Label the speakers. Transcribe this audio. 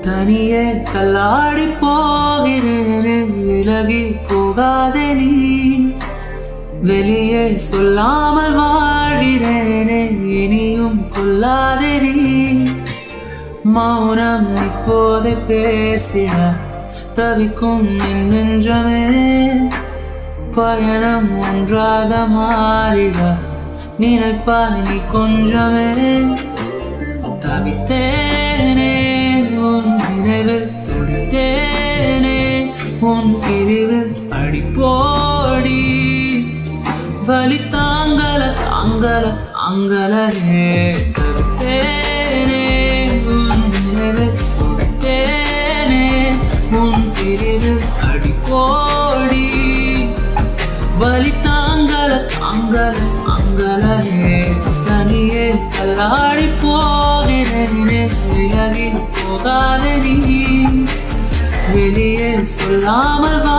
Speaker 1: தனியே தள்ளாடி போகிறேனே விலகி போகாதே நீ வெளியே சொல்லாமல் வாழ்கிறேனே இனியும் கொல்லாதே நீ மௌனம் இப்போது பேசிட தவிக்கும் என் நெஞ்சமே பயணம் ஒன்றாக மாறிட நினைப்பாய் நீ கொஞ்சமே தவித்தேனே உன் நினைவில் துடித்தேனே உன் பிரிவில் அடிப்போடி வலி தாங்கல தாங்கல தாங்கலே தவித்தேனே உன் நினைவில் துடித்தேனே உன் பிரிவில் அடிப்போடி வலி தாங்கல தாங்கல தாங்கலே தனியே தள்ளாடி போகிறேனே விலகி போகாதே நீ வெளியே சொல்லாமல் வா